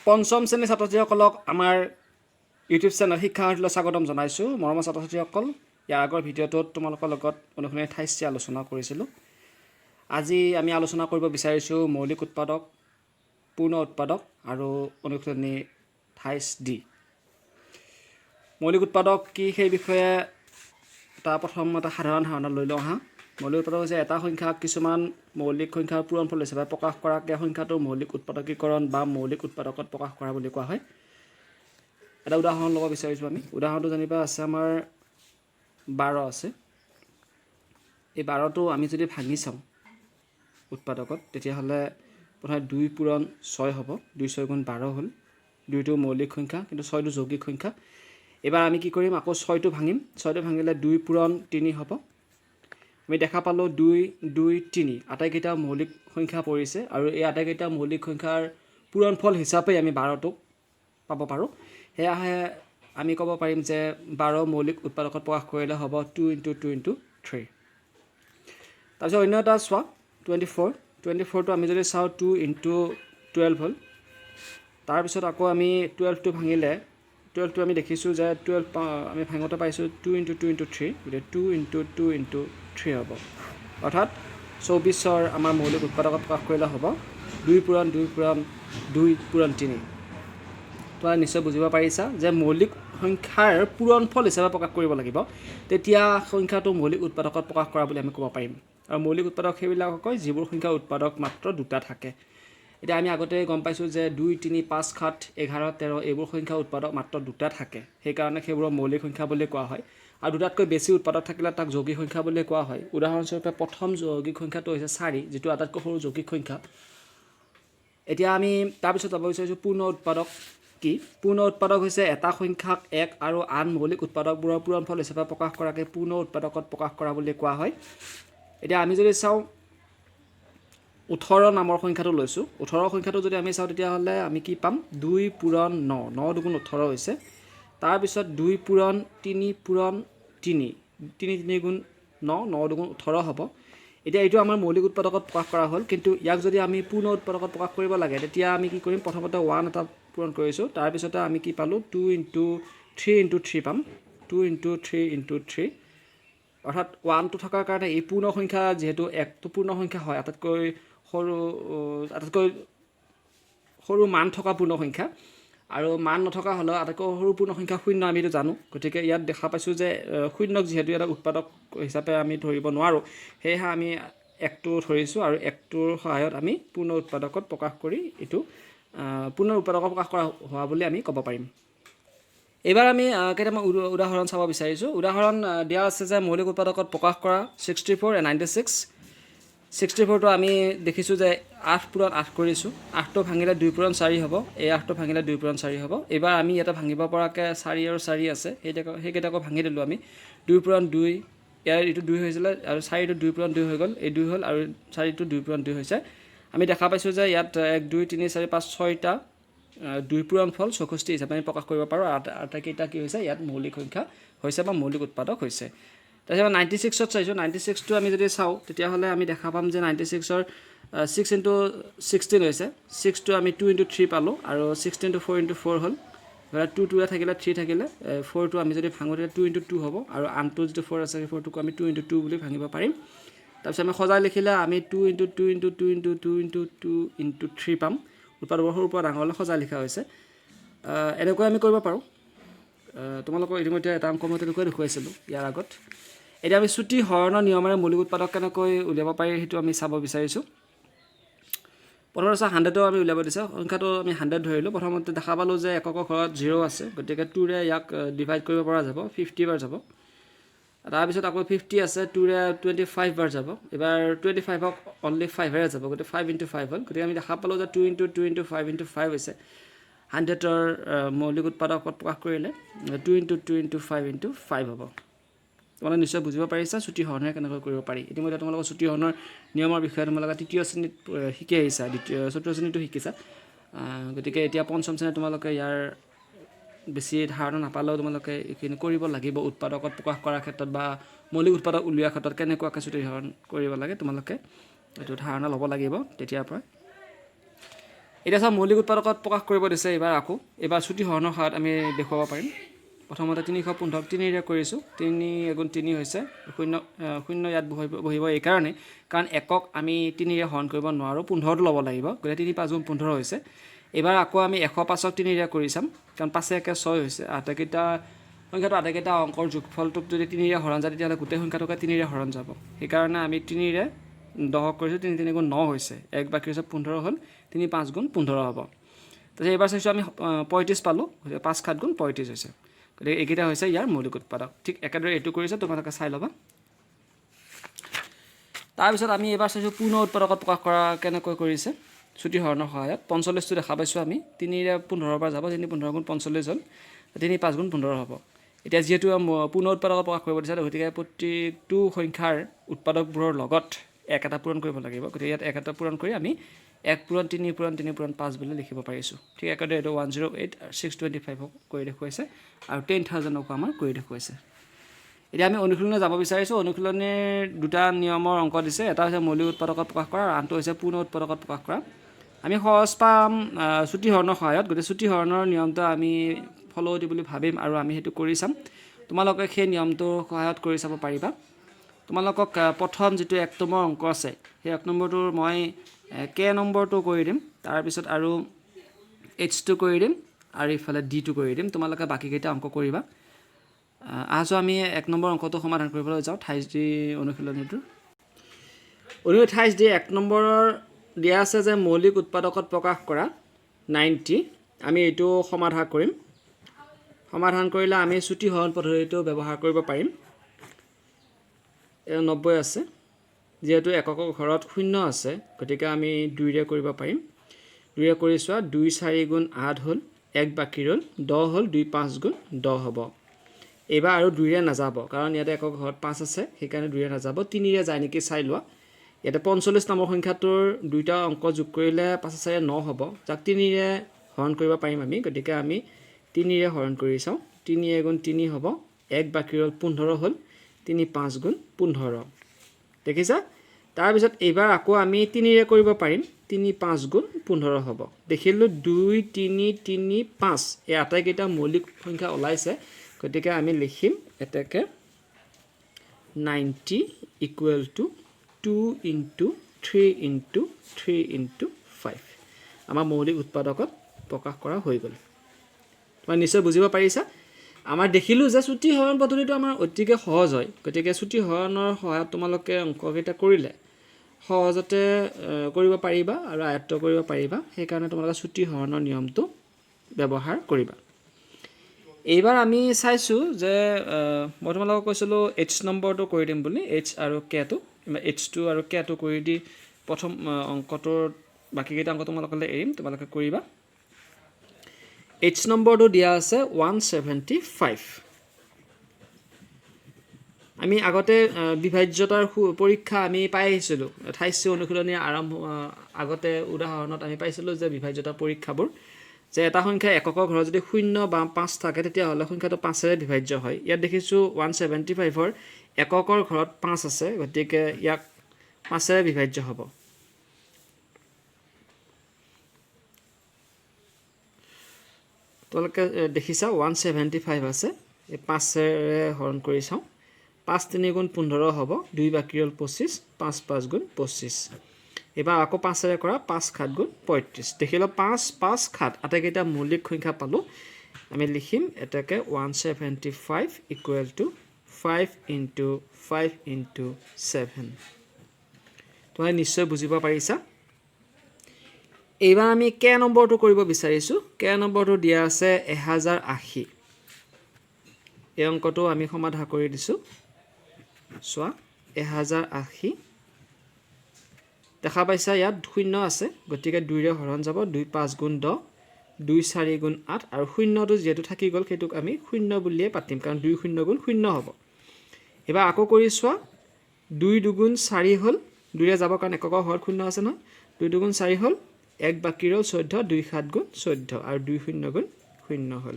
পঞ্চম শ্ৰেণীৰ ছাত্ৰ ছাত্ৰীসকলক আমাৰ ইউটিউব চেনেল শিক্ষাৰ্থীলৈ স্বাগতম জনাইছোঁ। মৰমৰ ছাত্ৰ ছাত্ৰীসকল, ইয়াৰ আগৰ ভিডিঅ'টোত তোমালোকৰ লগত অনুসন্ধানী ঠাইছে আলোচনা কৰিছিলোঁ। আজি আমি আলোচনা কৰিব বিচাৰিছোঁ মৌলিক উৎপাদক, পূৰ্ণ উৎপাদক আৰু অনুসন্ধানী ঠাইছ ডি। মৌলিক উৎপাদক কি সেই বিষয়ে প্ৰথম এটা সাধাৰণ ধাৰণা লৈ লওঁ আহা। মৌলিক উৎপাদক হৈছে এটা সংখ্যাক কিছুমান মৌলিক সংখ্যাৰ পূৰণফল হিচাপে প্ৰকাশ কৰাকে সংখ্যাটোৰ মৌলিক উৎপাদকীকৰণ বা মৌলিক উৎপাদকত প্ৰকাশ কৰা বুলি কোৱা হয়। এটা উদাহৰণ ল'ব বিচাৰিছোঁ আমি। উদাহৰণটো যেনিবা আছে আমাৰ 12 আছে। এই 12টো আমি যদি ভাঙি চাওঁ উৎপাদকত, তেতিয়াহ'লে প্ৰথমে 2 পূৰণ 6 হ'ব। 2 6 গুণ 12 হ'ল। 2টো মৌলিক সংখ্যা, কিন্তু 6টো যৌগিক সংখ্যা। এবাৰ আমি কি কৰিম, আকৌ 6টো ভাঙিম। 6টো ভাঙিলে 2 পূৰণ 3 হ'ব। আমি দেখা পালোঁ 2 2 3 আটাইকেইটা মৌলিক সংখ্যা পৰিছে, আৰু এই আটাইকেইটা মৌলিক সংখ্যাৰ পূৰণফল হিচাপে আমি 12টোক পাব পাৰোঁ। সেয়াহে আমি ক'ব পাৰিম যে 12 মৌলিক উৎপাদকত প্ৰকাশ কৰিলে হ'ব 2 × 2 × 3। তাৰপিছত অন্য এটা চোৱা, 24। 24টো আমি যদি চাওঁ 2 × 12 হ'ল। তাৰপিছত আকৌ আমি 12টো ভাঙিলে 12টো আমি দেখিছোঁ যে 12 আমি ভাঙোতে পাইছোঁ 2 × 2 × 3, গতিকে 2 × 2 × 3 হ'ব। অৰ্থাৎ 24ৰ আমাৰ মৌলিক উৎপাদকত প্ৰকাশ কৰিলে হ'ব 2 পূৰণ 2 পূৰণ 2 পূৰণ 3। তোমালোকে নিশ্চয় বুজিব পাৰিছা যে মৌলিক সংখ্যাৰ পূৰণফল হিচাপে প্ৰকাশ কৰিব লাগিব, তেতিয়া সংখ্যাটো মৌলিক উৎপাদকত প্ৰকাশ কৰা বুলি আমি ক'ব পাৰিম। আৰু মৌলিক উৎপাদক সেইবিলাক কয় যিবোৰ সংখ্যাৰ উৎপাদক মাত্ৰ দুটা থাকে। এতিয়া আমি আগতে গম পাইছোঁ যে 2 3 5 7 11 13 এইবোৰ সংখ্যাৰ উৎপাদক মাত্ৰ দুটা থাকে, সেইকাৰণে সেইবোৰক মৌলিক সংখ্যা বুলি কোৱা হয়। আৰু দুটাতকৈ বেছি উৎপাদক থাকিলে তাক যৌগিক সংখ্যা বুলি কোৱা হয়। উদাহৰণস্বৰূপে প্ৰথম যৌগিক সংখ্যাটো হৈছে 4, যিটো আটাইতকৈ সৰু যৌগিক সংখ্যা। এতিয়া আমি তাৰপিছত যাব বিচাৰিছোঁ পূৰ্ণ উৎপাদক কি। পূৰ্ণ উৎপাদক হৈছে এটা সংখ্যাক এক আৰু আন মৌলিক উৎপাদকবোৰৰ পূৰণফল হিচাপে প্ৰকাশ কৰাকে পূৰ্ণ উৎপাদকত প্ৰকাশ কৰা বুলি কোৱা হয়। এতিয়া আমি যদি চাওঁ 18 নামৰ সংখ্যাটো লৈছোঁ। 18 সংখ্যাটো যদি আমি চাওঁ, তেতিয়াহ'লে আমি কি পাম, 2 পূৰণ 9, 9 দুগুণ 18 হৈছে। তাৰপিছত 2 পূৰণ 3 পূৰণ 3, 3 3 গুণ 9, 9 দুগুণ 18 হ'ব। এতিয়া এইটো আমাৰ মৌলিক উৎপাদকত প্ৰকাশ কৰা হ'ল, কিন্তু ইয়াক যদি আমি পূৰ্ণ উৎপাদকত প্ৰকাশ কৰিব লাগে, তেতিয়া আমি কি কৰিম, প্ৰথমতে 1 এটা পূৰণ কৰিছোঁ। তাৰপিছতে আমি কি পালোঁ, 2 × 3 × 3 পাম। 2 × 3 × 3, অৰ্থাৎ 1টো থকাৰ কাৰণে এই পূৰ্ণ সংখ্যা, যিহেতু 1টো পূৰ্ণ সংখ্যা হয়, আটাইতকৈ সৰু মান থকা পূৰ্ণ সংখ্যা, আৰু মান নথকা হ'লেও আটাইতকৈ সৰু পূৰ্ণ সংখ্যা 0, আমি এইটো জানো। গতিকে ইয়াত দেখা পাইছোঁ যে 0ক যিহেতু এটা উৎপাদক হিচাপে আমি ধৰিব নোৱাৰোঁ, সেয়েহে আমি 1টো ধৰিছোঁ, আৰু 1টোৰ সহায়ত আমি পূৰ্ণ উৎপাদকত প্ৰকাশ কৰি এইটো পূৰ্ণ উৎপাদকত প্ৰকাশ কৰা হোৱা বুলি আমি ক'ব পাৰিম। এইবাৰ আমি কেইটামান উদাহৰণ চাব বিচাৰিছোঁ। উদাহৰণ দিয়া আছে যে মৌলিক উৎপাদকত প্ৰকাশ কৰা 64 and 96। 64টো আমি দেখিছোঁ যে 8 পূৰণ 8 কৰিছোঁ। 8টো ভাঙিলে 2 পূৰণ 4 হ'ব। এই 8টো ভাঙিলে 2 পূৰণ 4 হ'ব। এইবাৰ আমি ইয়াতে ভাঙিব পৰাকৈ 4 আৰু 4 আছে, সেইকেইটাকো ভাঙি দিলোঁ আমি। 2 পূৰণ 2, ইয়াৰ এইটো 2 হৈছিলে, আৰু 4টো 2 পূৰণ 2 হৈ গ'ল। এই 2 হ'ল, আৰু 4টো 2 পূৰণ 2 হৈছে। আমি দেখা পাইছোঁ যে ইয়াত 1 2 3 4 5 6টা 2 পূৰণফল 64 হিচাপে আমি প্ৰকাশ কৰিব পাৰোঁ। আটাইকেইটা কি হৈছে, ইয়াত মৌলিক সংখ্যা হৈছে বা মৌলিক উৎপাদক হৈছে। তাৰপিছত 96ত চাইছোঁ। 96টো আমি যদি চাওঁ, তেতিয়াহ'লে আমি দেখা পাম যে 96ৰ 6 × 16 হৈছে। 6টো আমি 2 × 3 পালোঁ, আৰু 16টো 4 × 4 হ'ল। 2 2 থাকিলে 3 থাকিলে 4টো আমি যদি ভাঙোঁ, তেতিয়া 2 × 2 হ'ব, আৰু আনটো যিটো 4 আছে, সেই 4টোকো আমি 2 × 2 বুলি ভাঙিব পাৰিম। তাৰপিছত আমি সজাই লিখিলে আমি 2 × 2 × 2 × 2 × 2 × 3 পাম। উৎপাদকৰ সৰুৰ পৰা ডাঙৰলৈ সজাই লিখা হৈছে। এনেকৈ আমি কৰিব পাৰোঁ। তোমালোকক ইতিমধ্যে এটা অংক মই তেনেকৈ দেখুৱাইছিলোঁ ইয়াৰ আগত। এতিয়া আমি চুটি হৰণৰ নিয়মেৰে মৌলিক উৎপাদক কেনেকৈ উলিয়াব পাৰি, সেইটো আমি চাব বিচাৰিছোঁ। প্ৰথমতে 100ও আমি উলিয়াব দিছে। সংখ্যাটো আমি 100 ধৰিলোঁ। প্ৰথমতে দেখা পালোঁ যে এককৰ ঘৰত 0 আছে, গতিকে 2ৰে ইয়াক ডিভাইড কৰিব পৰা যাব, 50 বাৰ যাব। তাৰপিছত আকৌ 50 আছে, 2ৰে 25 বাৰ যাব। এবাৰ 25ক অনলি 5ৰে যাব, গতিকে 5 × 5 হ'ল। গতিকে আমি দেখা পালোঁ যে 2 × 2 × 5 × 5 হৈছে 100ৰ মৌলিক উৎপাদকত প্ৰকাশ কৰিলে 2 × 2 × 5 × 5 হ'ব। তোমালোকে নিশ্চয় বুজিব পাৰিছা চুটি হৰণেৰে কেনেকৈ কৰিব পাৰি। ইতিমধ্যে তোমালোকৰ চুটি হৰণৰ নিয়মৰ বিষয়ে তোমালোকে তৃতীয় শ্ৰেণীত শিকি আহিছা, চতুৰ্থ শ্ৰেণীতো শিকিছা। গতিকে এতিয়া পঞ্চম শ্ৰেণীত তোমালোকে ইয়াৰ বেছি ধাৰণা নাপালেও তোমালোকে এইখিনি কৰিব লাগিব। উৎপাদকত প্ৰকাশ কৰাৰ ক্ষেত্ৰত বা মৌলিক উৎপাদক উলিওৱাৰ ক্ষেত্ৰত কেনেকুৱাকৈ চুটি হৰণ কৰিব লাগে, তোমালোকে এইটো ধাৰণা ল'ব লাগিব তেতিয়াৰ পৰা। এতিয়া চাওক মৌলিক উৎপাদকত প্ৰকাশ কৰিব দিছে এইবাৰ চুটি হৰণৰ সহায়ত আমি দেখুৱাব পাৰিম। প্ৰথমতে 315 3ৰে কৰিছোঁ, 3 × 3 হৈছে 0 ইয়াত বহিব এইকাৰণে কাৰণ একক আমি 3ৰে হৰণ কৰিব নোৱাৰোঁ, 15টো ল'ব লাগিব, গতিকে 3 5 × 15 হৈছে। এইবাৰ আকৌ আমি 105ক 3ৰে কৰি চাম, কাৰণ 5 1 6 হৈছে। আটাইকেইটা অংকৰ যোগফলটোক যদি 3ৰে হৰণ যায় তেতিয়াহ'লে গোটেই সংখ্যাটোকে 3ৰে হৰণ যাব। সেইকাৰণে আমি 3ৰে 10ক কৰিছোঁ, 3 3 × 9 হৈছে, 1 বাকী হৈছে 15 হ'ল, 3 5 × 15 হ'ব। তাৰপিছত এইবাৰ চাইছোঁ আমি 35 পালোঁ, 5 7 × 35 হৈছে। গতিকে এইকেইটা হৈছে ইয়াৰ মৌলিক উৎপাদক। ঠিক একেদৰে এইটো কৰিছে, তোমালোকে চাই ল'বা। তাৰপিছত আমি এইবাৰ চাইছোঁ পূৰ্ণ উৎপাদকত প্ৰকাশ কৰা কেনেকৈ কৰিছে চুটি হৰণৰ সহায়ত। 45টো দেখা পাইছোঁ আমি, 3ৰে 15ৰ পৰা যাব, 3 15 × 45 হ'ল, 3 5 × 15 হ'ব। এতিয়া যিহেতু পূৰ্ণ উৎপাদকত প্ৰকাশ কৰিব দিছে, গতিকে প্ৰতিটো সংখ্যাৰ উৎপাদকবোৰৰ লগত 1 এটা পূৰণ কৰিব লাগিব। গতিকে ইয়াত 1 এটা পূৰণ কৰি আমি 1 পূৰণ 3 পূৰণ 3 পূৰণ 5 বুলি লিখিব পাৰিছোঁ। ঠিক একেদৰে এইটো 108 625ক কৰি দেখুৱাইছে আৰু 10,000কো আমাৰ কৰি দেখুৱাইছে। এতিয়া আমি অনুশীলনে যাব বিচাৰিছোঁ। অনুশীলনীৰ দুটা নিয়মৰ অংক দিছে, এটা হৈছে মৌলিক উৎপাদকত প্ৰকাশ কৰা আৰু আনটো হৈছে পূৰ্ণ উৎপাদকত প্ৰকাশ কৰা। আমি সহজ পাম চুটি হৰণৰ সহায়ত, গতিকে চুটি হৰণৰ নিয়মটো আমি ফ'ল' দি বুলি ভাবিম আৰু আমি সেইটো কৰি চাম। তোমালোকে সেই নিয়মটোৰ সহায়ত কৰি চাব পাৰিবা। তোমালোকক প্ৰথম যিটো 1 নম্বৰ অংক আছে, সেই 1 নম্বৰটোৰ মই কে নম্বৰটো কৰি দিম, তাৰপিছত আৰু H2 কৰি দিম আৰু ইফালে D2 কৰি দিম। তোমালোকে বাকীকেইটা অংক কৰিবা। আহা আমি 1 নম্বৰ অংকটো সমাধান কৰিবলৈ যাওঁ। 28D অনুশীলনীটোৰ 28D 1 নম্বৰৰ দিয়া আছে যে মৌলিক উৎপাদকত প্ৰকাশ কৰা 90। আমি এইটো সমাধান কৰিম। সমাধান কৰিলে আমি চুটি হৰণ পদ্ধতিটো ব্যৱহাৰ কৰিব পাৰিম। 90 আছে, যিহেতু এককৰ ঘৰত 0 আছে, গতিকে আমি 2ৰে কৰিব পাৰিম। 2ৰে কৰি চোৱা, 2 4 × 8 হ'ল, 1 বাকী ৰ'ল, 10 হ'ল, 2 5 × 10 হ'ব। এইবাৰ আৰু 2ৰে নাযাব, কাৰণ ইয়াতে একক ঘৰত 5 আছে, সেইকাৰণে 2ৰে নাযাব। 3ৰে যায় নেকি চাই লোৱা। ইয়াতে 45 নম্বৰ সংখ্যাটোৰ দুইটা অংক যোগ কৰিলে 5 4 9 হ'ব, যাক 3ৰে হৰণ কৰিব পাৰিম আমি। গতিকে আমি 3ৰে হৰণ কৰি চাওঁ। 3 × 3 হ'ব, 1 বাকী ৰ'ল, 15 হ'ল, 3 5 × 15। দেখিছা? তাৰপিছত এইবাৰ আকৌ আমি 3ৰে কৰিব পাৰিম, 3 5 × 15 হ'ব। দেখিলোঁ 2 3 3 5 এই আটাইকেইটা মৌলিক সংখ্যা ওলাইছে, গতিকে আমি লিখিম এতেকে 90 = 2 × 3 × 3 × 5। আমাৰ মৌলিক উৎপাদকত প্ৰকাশ কৰা হৈ গ'ল। তোমাক নিশ্চয় বুজিব পাৰিছা। আমাৰ দেখিলোঁ যে চুটি হৰণ পদ্ধতিটো আমাৰ অতিকে সহজ হয়, গতিকে চুটি হৰণৰ সহায়ত তোমালোকে অংককেইটা কৰিলে সহজতে কৰিব পাৰিবা আৰু আয়ত্ব কৰিব পাৰিবা। সেইকাৰণে তোমালোকে চুটি হৰণৰ নিয়মটো ব্যৱহাৰ কৰিবা। এইবাৰ আমি চাইছোঁ যে মই তোমালোকক কৈছিলোঁ H নম্বৰটো কৰি দিম বুলি, H আৰু Kটো, H2 আৰু Kটো কৰি দি প্ৰথম অংকটোৰ বাকীকেইটা অংক তোমালোকলৈ এৰিম, তোমালোকে কৰিবা। H নম্বৰটো দিয়া আছে 175। আমি আগতে বিভাজ্যতাৰ পৰীক্ষা আমি পাই আহিছিলোঁ। 28 অনুশীলনী আগতে উদাহৰণত আমি পাইছিলোঁ যে বিভাজ্যতাৰ পৰীক্ষাবোৰ, যে এটা সংখ্যা এককৰ ঘৰত যদি 0 বা 5 থাকে তেতিয়াহ'লে সংখ্যাটো 5ৰে বিভাজ্য হয়। ইয়াত দেখিছোঁ 175ৰ এককৰ ঘৰত 5 আছে, গতিকে ইয়াক 5ৰে বিভাজ্য হ'ব। তোমালোকে দেখিছা 175 আছে, এই 5ৰে হৰণ কৰি চাওঁ। 5 3 × 15 হ'ব, 2 বাকী ৰ'ল 25, 5 5 × 25। এইবাৰ আকৌ 5ৰে কৰা, 5 7 × 35। দেখিলোঁ 5 5 7 আটাইকেইটা মৌলিক সংখ্যা পালোঁ। আমি লিখিম এটাকে 175 = 5 × 5 × 7। তোমালোকে নিশ্চয় বুজিব পাৰিছা। এইবাৰ আমি কে নম্বৰটো কৰিব বিচাৰিছোঁ। কে নম্বৰটো দিয়া আছে 1080। এই অংকটো আমি সমাধান কৰি দিছোঁ। চোৱা 1080 দেখা পাইছা, ইয়াত 0 আছে, গতিকে 2ৰে হৰণ যাব, 2 5 × 10, 2 4 × 8 আৰু 0টো যিহেতু থাকি গ'ল সেইটোক আমি 0 বুলিয়ে পাতিম, কাৰণ 2 0 × 0 হ'ব। এইবাৰ আকৌ কৰি চোৱা, 2 2 × 4 হ'ল, 2ৰে যাব কাৰণ এককৰ ঘৰত 0 আছে নহয়, 2 2 × 4 হ'ল, 1 বাকী ৰ'ল 14, 2 7 × 14 আৰু 2 0 × 0 হ'ল।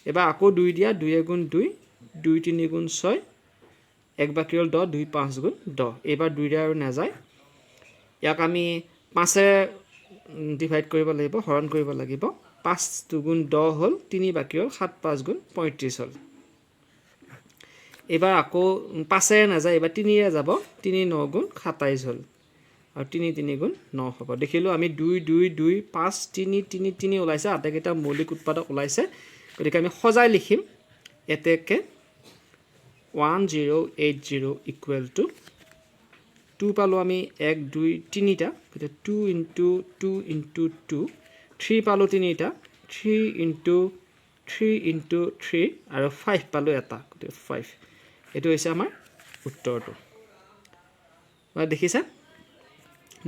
এবাৰ আকৌ 2 দিয়া, 2 × 2, 2 3 × 6, 1 বাকী ৰ'ল 10, 2 5 × 10। এইবাৰ 2ৰে আৰু নাযায়, ইয়াক আমি 5ৰে ডিভাইড কৰিব লাগিব, হৰণ কৰিব লাগিব। 5 2 10 হ'ল, 3 বাকী হ'ল, 7 5 35 হ'ল। এইবাৰ আকৌ 5ৰে নাযায়, এইবাৰ 3ৰে যাব, 3 9 27 হ'ল আৰু 3 3 9 হ'ব। দেখিলোঁ আমি 2 2 2 5 3 3 3 ওলাইছে, আটাইকেইটা মৌলিক উৎপাদক ওলাইছে। গতিকে আমি সজাই লিখিম এতেকে 1080 ইকুৱেল টু 2 পালোঁ আমি 1 2 3টা, গতিকে 2 × 2 × 2, 3 পালোঁ 3টা, 3 × 3 × 3 আৰু 5 পালোঁ এটা, গতিকে 5। এইটো হৈছে আমাৰ উত্তৰটো। দেখিছা?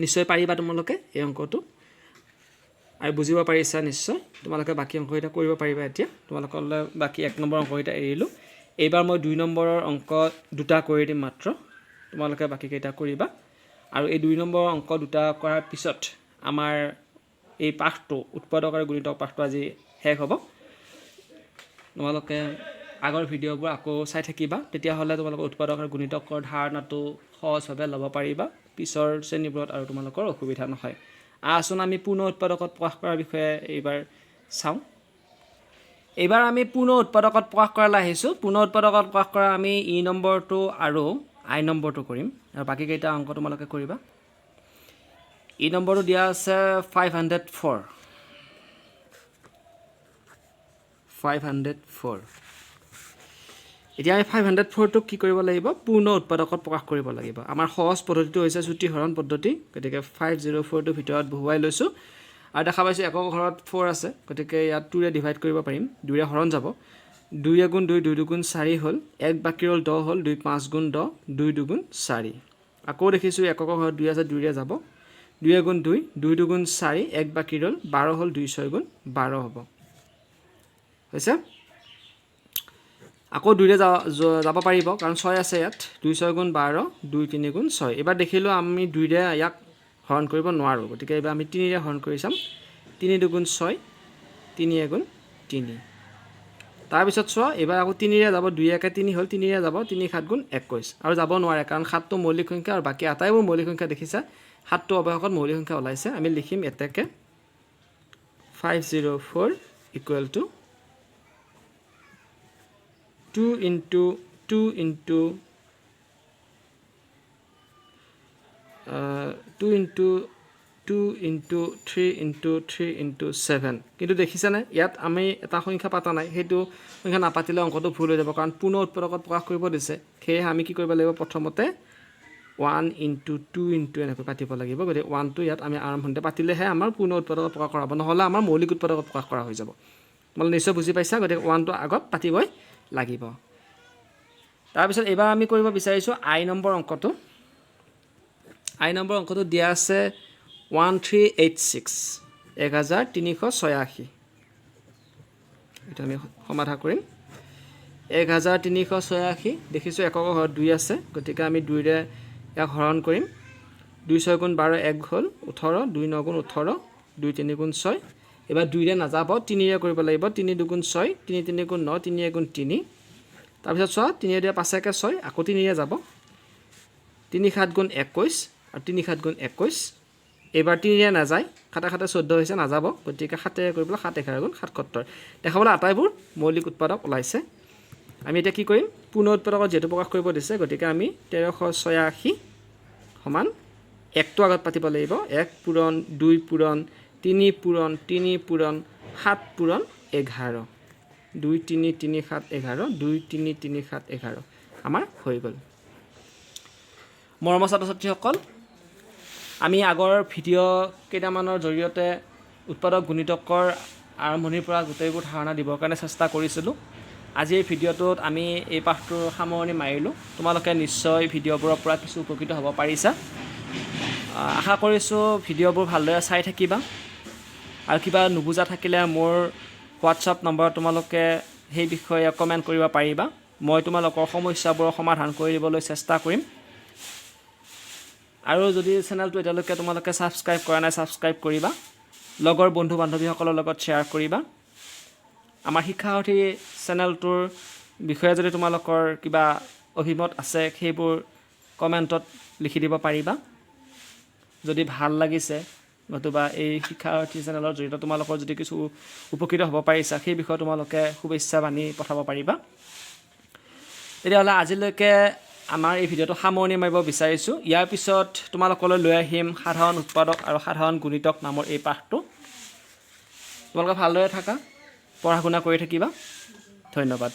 নিশ্চয় পাৰিবা তোমালোকে এই অংকটো আৰু বুজিব পাৰিছা নিশ্চয়। তোমালোকে বাকী অংককেইটা কৰিব পাৰিবা। এতিয়া তোমালোকলৈ বাকী 1 নম্বৰ অংককেইটা এৰিলোঁ। এইবাৰ মই 2 নম্বৰৰ অংক দুটা কৰি দিম মাত্ৰ, তোমালোকে বাকীকেইটা কৰিবা। আৰু এই 2 নম্বৰ অংক দুটা কৰাৰ পিছত আমাৰ এই পাঠটো উৎপাদক আৰু গুণিতক পাঠটো আজি শেষ হ'ব। তোমালোকে আগৰ ভিডিঅ'বোৰ আকৌ চাই থাকিবা, তেতিয়াহ'লে তোমালোকৰ উৎপাদক আৰু গুণিতকৰ ধাৰণাটো সহজভাৱে ল'ব পাৰিবা পিছৰ শ্ৰেণীবোৰত আৰু তোমালোকৰ অসুবিধা নহয়। আহচোন আমি পূৰ্ণ উৎপাদকত প্ৰকাশ কৰাৰ বিষয়ে এইবাৰ চাওঁ। এইবাৰ আমি পূৰ্ণ উৎপাদকত প্ৰকাশ কৰালৈ আহিছোঁ। পূৰ্ণ উৎপাদকত প্ৰকাশ কৰা আমি ই নম্বৰটো আৰু আই নম্বৰটো কৰিম আৰু বাকীকেইটা অংক তোমালোকে কৰিবা। ই নম্বৰটো দিয়া আছে 504। 504। এতিয়া আমি 504টোক কি কৰিব লাগিব? পূৰ্ণ উৎপাদকত প্ৰকাশ কৰিব লাগিব। আমাৰ সহজ পদ্ধতিটো হৈছে চুটি হৰণ পদ্ধতি, গতিকে 504টো ভিতৰত বহুৱাই লৈছোঁ আৰু দেখা পাইছোঁ একক ঘৰত 4 আছে, গতিকে ইয়াত 2ৰে ডিভাইড কৰিব পাৰিম, 2ৰে হৰণ যাব। 2 × 2 2 2 4 হ'ল, 1 বাকী হ'ল 10 হ'ল, 2 5 × 10 2 2 4। আকৌ দেখিছোঁ একক ঘৰত 2 আছে, 2ৰে যাব, 2 × 2 2 2 4, 1 বাকী হ'ল 12 হ'ল, 2 6 12 হ'ব। হৈছে? আকৌ 2ৰে যাব পাৰিব কাৰণ 6 আছে ইয়াত, 2 6 12 2 3 6। এইবাৰ দেখিলোঁ আমি 2ৰে ইয়াক হৰণ কৰিব নোৱাৰোঁ, গতিকে এইবাৰ আমি 3ৰে হৰণ কৰি চাম। 3 2 6, 3 1 3। তাৰপিছত চোৱা, এইবাৰ আকৌ 3ৰে যাব, 2 1 3 হ'ল, 3ৰে যাব, 3 7 21 আৰু যাব নোৱাৰে কাৰণ 7টো মৌলিক সংখ্যা আৰু বাকী আটাইবোৰ মৌলিক সংখ্যা। দেখিছা 7টো অৱশেষত মৌলিক সংখ্যা ওলাইছে। আমি লিখিম এতেকে 504 ইকুৱেল টু 2 × 2 × 2 × 3 × 3 × 7। কিন্তু দেখিছেনে ইয়াত আমি এটা সংখ্যা পাতা নাই, সেইটো সংখ্যা নাপাতিলে অংকটো ভুল হৈ যাব কাৰণ পূৰ্ণ উৎপাদকত প্ৰকাশ কৰিব দিছে। সেয়েহে আমি কি কৰিব লাগিব? প্ৰথমতে 1 × 2 × এনেকৈ পাতিব লাগিব। গতিকে 1টো ইয়াত আমি আৰম্ভণিতে পাতিলেহে আমাৰ পূৰ্ণ উৎপাদকত প্ৰকাশ কৰা হ'ব, নহ'লে আমাৰ মৌলিক উৎপাদকত প্ৰকাশ কৰা হৈ যাব। তোমালোকে নিশ্চয় বুজি পাইছা। গতিকে 1টো আগত পাতিবই লাগিব। তাৰপিছত এইবাৰ আমি কৰিব বিচাৰিছোঁ আই নম্বৰ অংকটো। আই নম্বৰ অংকটো দিয়া আছে 1386, 1386। এইটো আমি সমাধান কৰিম। 1386 দেখিছোঁ একক ঘৰত 2 আছে, গতিকে আমি 2ৰে ইয়াক হৰণ কৰিম। 2 6 12 1 হ'ল 18, 2 9 18, 2 3 6। এইবাৰ 2ৰে নাযাব, 3ৰে কৰিব লাগিব। 3 2 6, 3 3 9, 3 1 3। তাৰপিছত চোৱা, 3ৰে দিয়া 5 1 6, আকৌ 3ৰে যাব, 3 7 21 আৰু 3 7 21। এইবাৰ 3ৰে নাযায়, 7 7 14 হৈছে, নাযাব, গতিকে 7ৰে কৰি পেলাই 7 11 77। দেখা পালে আটাইবোৰ মৌলিক উৎপাদক ওলাইছে। আমি এতিয়া কি কৰিম? পূৰ্ণ উৎপাদকত যিহেতু প্ৰকাশ কৰিব দিছে, গতিকে আমি 1386 সমান 1টো আগত পাতিব লাগিব। 1 পূৰণ 2 পূৰণ 3 পূৰণ 3 পূৰণ 7 পূৰণ 11, 2 3 3 7 11, 2 3 3 7 11 আমাৰ হৈ গ'ল। মৰমৰ ছাত্ৰ ছাত্ৰীসকল, আমি আগৰ ভিডিঅ' কেইটামানৰ জৰিয়তে উৎপাদক গুণিতকৰ আৰম্ভণিৰ পৰা গোটেইবোৰ ধাৰণা দিবৰ কাৰণে চেষ্টা কৰিছিলোঁ। আজি এই ভিডিঅ'টোত আমি এই পাঠটোৰ সামৰণি মাৰিলোঁ। তোমালোকে নিশ্চয় ভিডিঅ'বোৰৰ পৰা কিছু উপকৃত হ'ব পাৰিছা। আশা কৰিছোঁ ভিডিঅ'বোৰ ভালদৰে চাই থাকিবা আৰু কিবা নুবুজা থাকিলে মোৰ হোৱাটছআপ নম্বৰত তোমালোকে সেই বিষয়ে কমেণ্ট কৰিব পাৰিবা। মই তোমালোকৰ সমস্যাবোৰৰ সমাধান কৰি দিবলৈ চেষ্টা কৰিম। আৰু যদি চেনেলটো এতিয়ালৈকে তোমালোকে ছাবস্ক্ৰাইব কৰা নাই, ছাবস্ক্ৰাইব কৰিবা। লগৰ বন্ধু বান্ধৱীসকলৰ লগত শ্বেয়াৰ কৰিবা। আমাৰ শিক্ষাসাৰথী চেনেলটোৰ বিষয়ে যদি তোমালোকৰ কিবা অভিমত আছে, সেইবোৰ কমেণ্টত লিখি দিব পাৰিবা। যদি ভাল লাগিছে, নতুবা এই শিক্ষাৰ্থী চেনেলৰ জৰিয়তে তোমালোকৰ যদি কিছু উপকৃত হ'ব পাৰিছা সেই বিষয়ে তোমালোকে শুভেচ্ছা বাণী পঠাব পাৰিবা তেতিয়াহ'লে আজিলৈকে আমাৰ এই ভিডিঅ'টো সামৰণি মাৰিব বিচাৰিছোঁ ইয়াৰ পিছত তোমালোকলৈ লৈ আহিম সাধাৰণ উৎপাদক আৰু সাধাৰণ গুণিতক নামৰ এই পাঠটো তোমালোকে ভালদৰে থাকা পঢ়া শুনা কৰি থাকিবা ধন্যবাদ